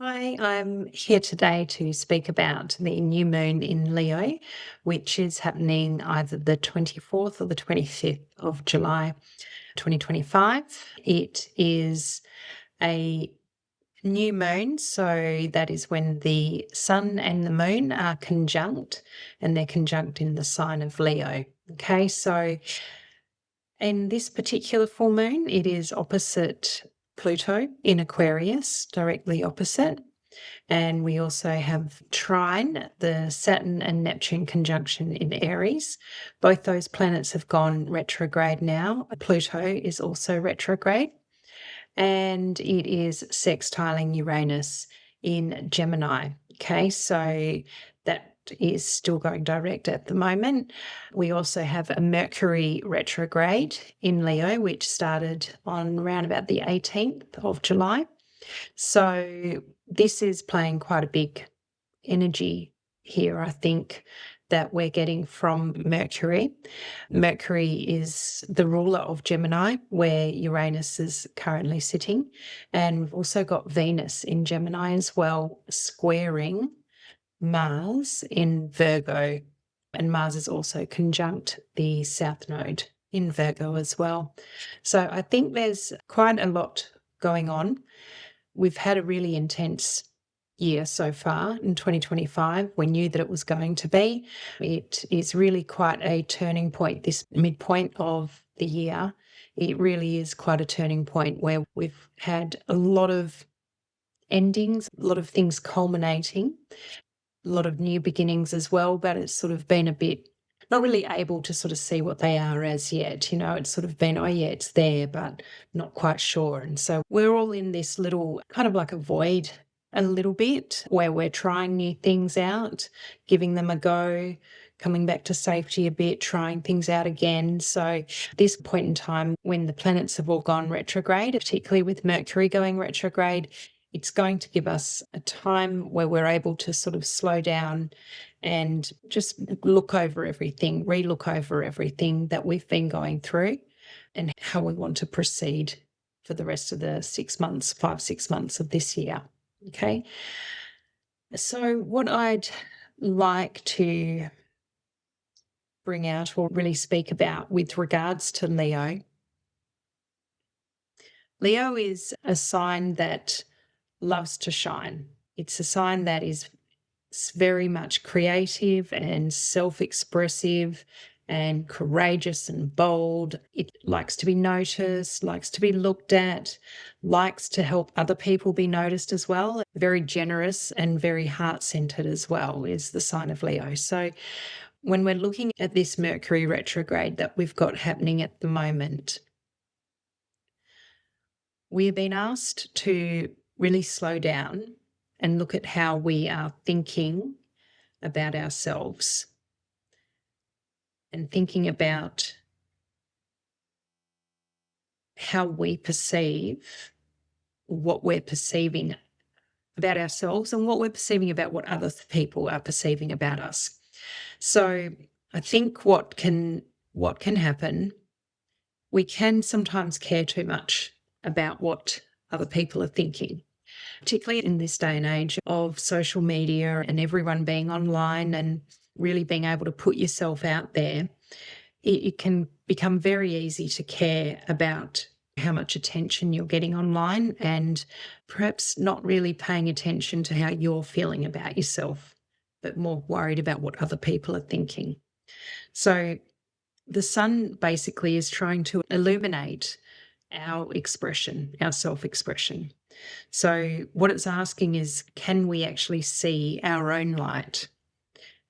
Hi, I'm here today to speak about the new moon in Leo, which is happening either the 24th or the 25th of July 2025. It is a new moon, so that is when the sun and the moon are conjunct, and they're conjunct in the sign of Leo. Okay, so in this particular full moon, it is opposite Pluto in Aquarius, directly opposite. And we also have trine, the Saturn and Neptune conjunction in Aries. Both those planets have gone retrograde now. Pluto is also retrograde, and it is sextiling Uranus in Gemini. Okay, so that is still going direct at the moment. We also have a Mercury retrograde in Leo, which started on around about the 18th of July. So this is playing quite a big energy here, I think, that we're getting from Mercury. Mercury is the ruler of Gemini, where Uranus is currently sitting. And we've also got Venus in Gemini as well, squaring Mars in Virgo. And Mars is also conjunct the South Node in Virgo as well. So I think there's quite a lot going on. We've had a really intense year so far in 2025. We knew that it was going to be. It is really quite a turning point, this midpoint of the year. It really is quite a turning point where we've had a lot of endings, a lot of things culminating, a lot of new beginnings as well, but it's sort of been a bit not really able to sort of see what they are as yet. It's sort of been, oh yeah, it's there, but not quite sure. And so we're all in this little kind of like a void a little bit where we're trying new things out, giving them a go, coming back to safety a bit, trying things out again. So this point in time when the planets have all gone retrograde, particularly with Mercury going retrograde, it's going to give us a time where we're able to sort of slow down and just look over everything, re-look over everything that we've been going through and how we want to proceed for the rest of the 6 months, 5, 6 months of this year. Okay. So what I'd like to bring out or really speak about with regards to Leo. Leo is a sign that loves to shine. It's a sign that is very much creative and self-expressive and courageous and bold. It likes to be noticed, likes to be looked at, likes to help other people be noticed as well. Very generous and very heart-centered as well is the sign of Leo. So when we're looking at this Mercury retrograde that we've got happening at the moment, we have been asked to really slow down and look at how we are thinking about ourselves and thinking about how we perceive what we're perceiving about ourselves and what we're perceiving about what other people are perceiving about us. So I think what can happen, we can sometimes care too much about what other people are thinking, particularly in this day and age of social media and everyone being online and really being able to put yourself out there. It can become very easy to care about how much attention you're getting online and perhaps not really paying attention to how you're feeling about yourself, but more worried about what other people are thinking. So the sun basically is trying to illuminate our expression, our self-expression. So what it's asking is, can we actually see our own light?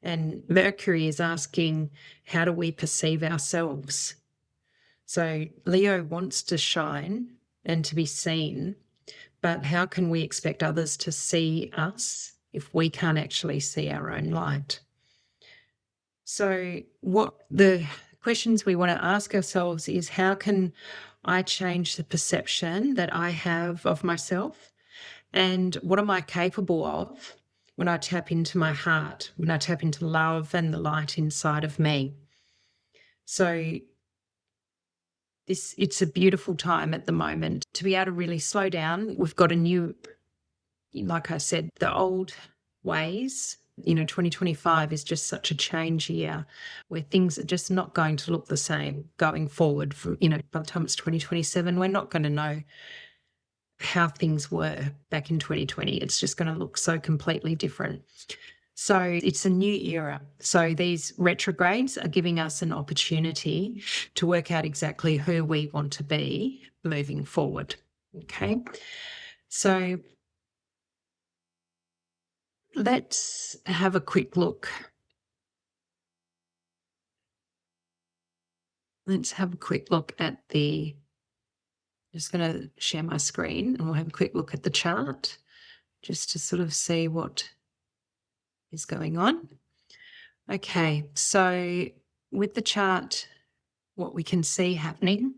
And Mercury is asking, how do we perceive ourselves? So Leo wants to shine and to be seen, but how can we expect others to see us if we can't actually see our own light? So what the questions we want to ask ourselves is, how can I change the perception that I have of myself? And what am I capable of when I tap into my heart, when I tap into love and the light inside of me? So it's a beautiful time at the moment to be able to really slow down. We've got a new like I said, the old ways, 2025 is just such a change year where things are just not going to look the same going forward. By the time it's 2027, we're not going to know how things were back in 2020. It's just going to look so completely different. So it's a new era. So these retrogrades are giving us an opportunity to work out exactly who we want to be moving forward. Okay. So let's have a quick look. Let's have a quick look at just going to share my screen and we'll have a quick look at the chart just to sort of see what is going on. Okay, so with the chart, what we can see happening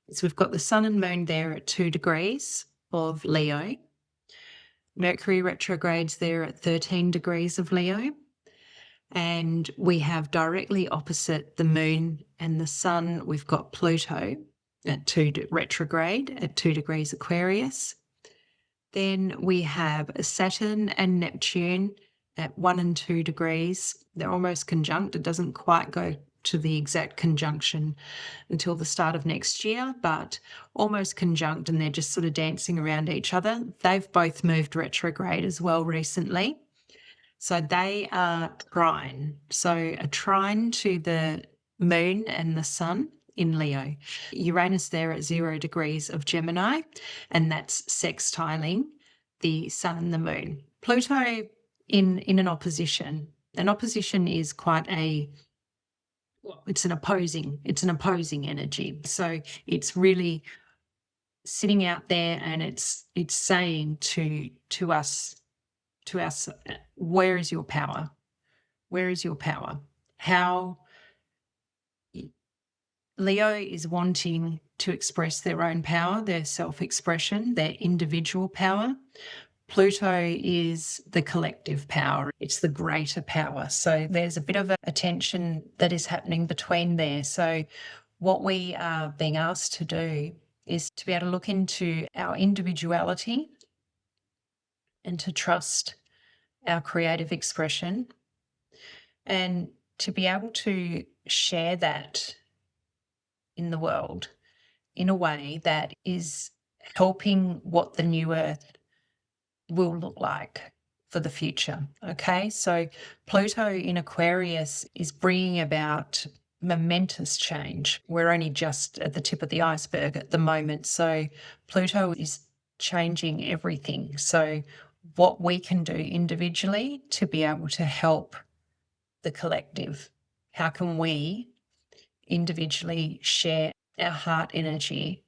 is we've got the sun and moon there at 2 degrees of Leo. Mercury retrogrades there at 13 degrees of Leo. And we have directly opposite the moon and the sun, we've got Pluto at retrograde at 2 degrees Aquarius. Then we have Saturn and Neptune at 1 and 2 degrees. They're almost conjunct. It doesn't quite go to the exact conjunction until the start of next year, but almost conjunct, and they're just sort of dancing around each other. They've both moved retrograde as well recently. So they are trine. So a trine to the moon and the sun in Leo. Uranus there at 0 degrees of Gemini, and that's sextiling the sun and the moon. Pluto in an opposition. An opposition is quite it's an opposing energy. So it's really sitting out there and it's saying to us, where is your power? Where is your power? How Leo is wanting to express their own power, their self-expression, their individual power. Pluto is the collective power. It's the greater power. So there's a bit of a tension that is happening between there. So what we are being asked to do is to be able to look into our individuality and to trust our creative expression and to be able to share that in the world in a way that is helping what the new earth will look like for the future. Okay, so Pluto in Aquarius is bringing about momentous change. We're only just at the tip of the iceberg at the moment. So Pluto is changing everything. So what we can do individually to be able to help the collective, how can we individually share our heart energy,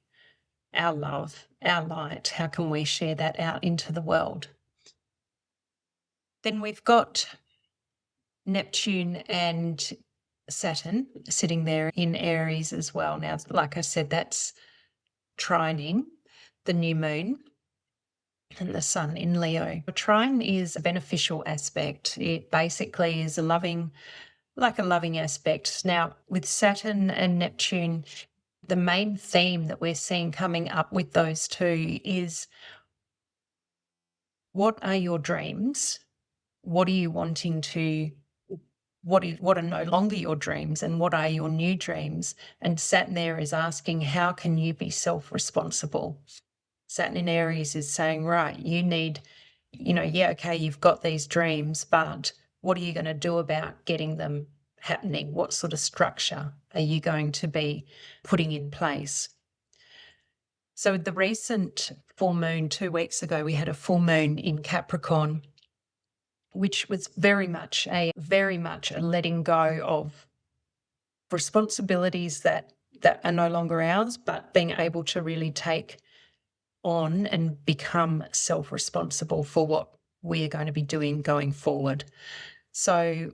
our love, our light? How can we share that out into the world? Then we've got Neptune and Saturn sitting there in Aries as well. Now, like I said, that's trining the new moon and the sun in Leo. A trine is a beneficial aspect. It basically is a loving aspect. Now, with Saturn and Neptune, the main theme that we're seeing coming up with those two is, what are your dreams? What are you wanting to, what are no longer your dreams, and what are your new dreams? And Saturn there is asking, how can you be self-responsible? Saturn in Aries is saying, right, you need, okay, you've got these dreams, but what are you going to do about getting them happening? What sort of structure are you going to be putting in place? So the recent full moon 2 weeks ago, we had a full moon in Capricorn, which was very much a letting go of responsibilities that are no longer ours, but being able to really take on and become self-responsible for what we are going to be doing going forward. So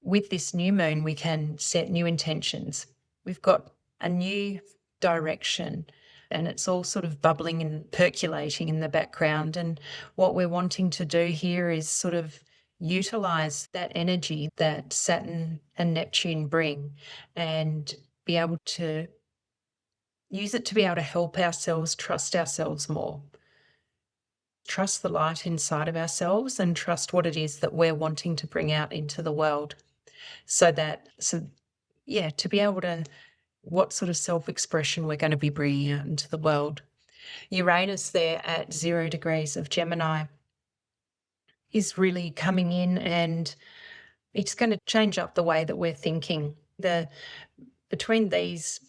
with this new moon, we can set new intentions. We've got a new direction, and it's all sort of bubbling and percolating in the background. And what we're wanting to do here is sort of utilize that energy that Saturn and Neptune bring and be able to use it to be able to help ourselves trust ourselves more. trust the light inside of ourselves and trust what it is that we're wanting to bring out into the world. To be able to, what sort of self-expression we're going to be bringing out into the world. Uranus there at 0 degrees of Gemini is really coming in, and it's going to change up the way that we're thinking. Between these,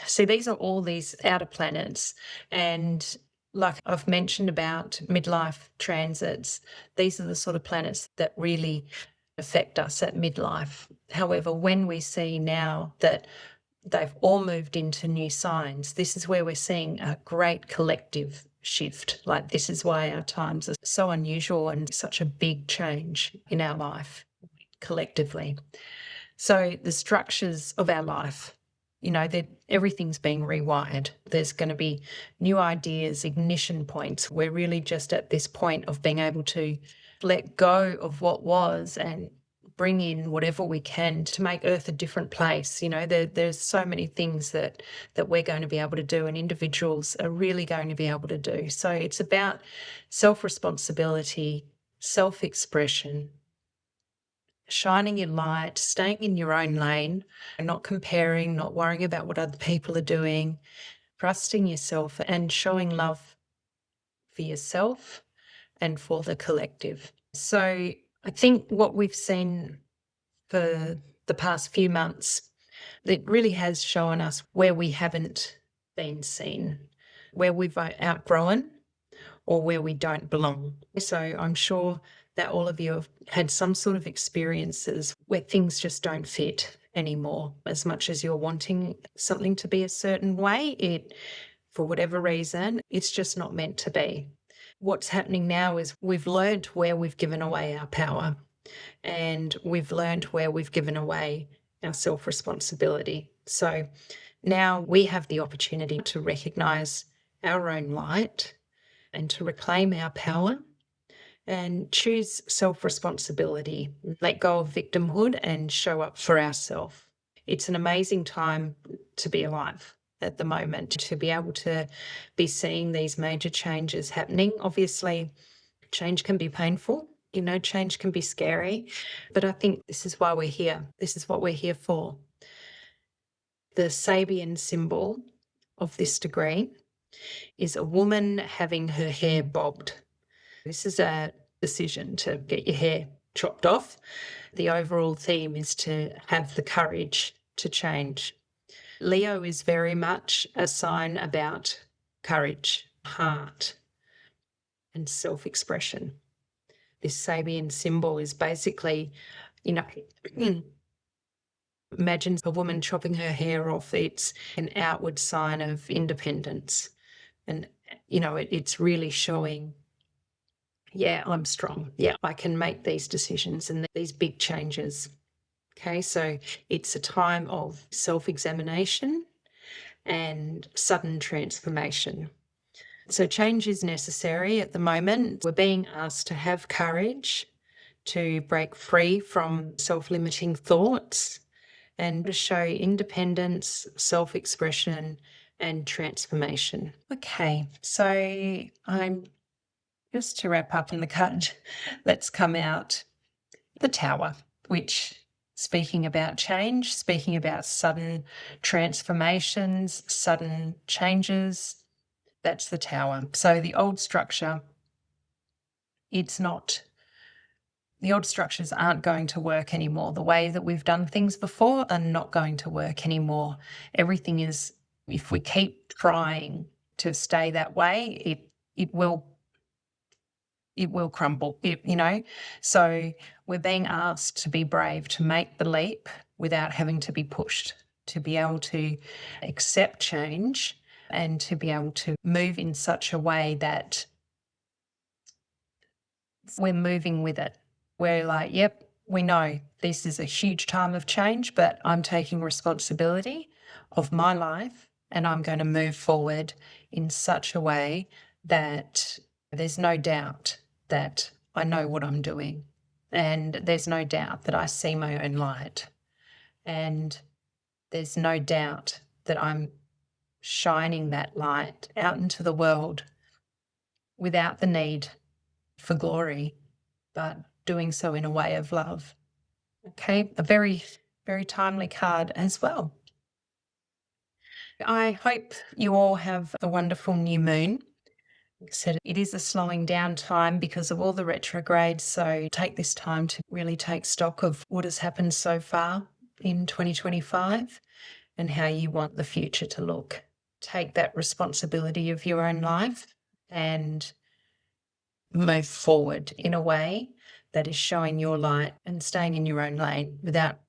see, these are all these outer planets, and like I've mentioned about midlife transits, these are the sort of planets that really affect us at midlife. However, when we see now that they've all moved into new signs, this is where we're seeing a great collective shift. Like, this is why our times are so unusual and such a big change in our life collectively. So the structures of our life, everything's being rewired. There's going to be new ideas, ignition points. We're really just at this point of being able to let go of what was and bring in whatever we can to make Earth a different place. There's so many things that we're going to be able to do, and individuals are really going to be able to do. So it's about self-responsibility, self-expression, shining your light, staying in your own lane, not comparing, not worrying about what other people are doing, trusting yourself and showing love for yourself and for the collective. So I think what we've seen for the past few months, it really has shown us where we haven't been seen, where we've outgrown, or where we don't belong. So I'm sure that all of you have had some sort of experiences where things just don't fit anymore. As much as you're wanting something to be a certain way, for whatever reason, it's just not meant to be. What's happening now is we've learned where we've given away our power, and we've learned where we've given away our self-responsibility. So now we have the opportunity to recognise our own light and to reclaim our power and choose self-responsibility, let go of victimhood and show up for ourselves. It's an amazing time to be alive at the moment, to be able to be seeing these major changes happening. Obviously, change can be painful, change can be scary, but I think this is why we're here. This is what we're here for. The Sabian symbol of this degree is a woman having her hair bobbed. This is a decision to get your hair chopped off. The overall theme is to have the courage to change. Leo is very much a sign about courage, heart, and self-expression. This Sabian symbol is basically, imagine a woman chopping her hair off. It's an outward sign of independence. And, it's really showing, yeah, I'm strong. Yeah, I can make these decisions and these big changes. Okay, so it's a time of self-examination and sudden transformation. So change is necessary at the moment. We're being asked to have courage, to break free from self-limiting thoughts, and to show independence, self-expression, and transformation. Okay, so I'm just to wrap up in the card, let's come out the Tower, which, speaking about change, speaking about sudden transformations, sudden changes, that's the Tower. So the old structure, the old structures aren't going to work anymore. The way that we've done things before are not going to work anymore. Everything is, if we keep trying to stay that way, it will crumble, So we're being asked to be brave, to make the leap without having to be pushed, to be able to accept change and to be able to move in such a way that we're moving with it. We're like, yep, we know this is a huge time of change, but I'm taking responsibility of my life and I'm going to move forward in such a way that there's no doubt that I know what I'm doing, and there's no doubt that I see my own light, and there's no doubt that I'm shining that light out into the world without the need for glory, but doing so in a way of love. Okay, a very, very timely card as well. I hope you all have a wonderful new moon. Like I said, it is a slowing down time because of all the retrogrades. So take this time to really take stock of what has happened so far in 2025 and how you want the future to look. Take that responsibility of your own life and move forward in a way that is showing your light and staying in your own lane without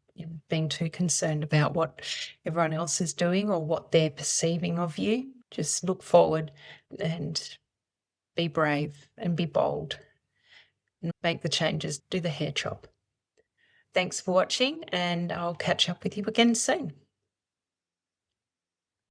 being too concerned about what everyone else is doing or what they're perceiving of you. Just look forward and be brave and be bold and make the changes, do the hair chop. Thanks for watching, and I'll catch up with you again soon.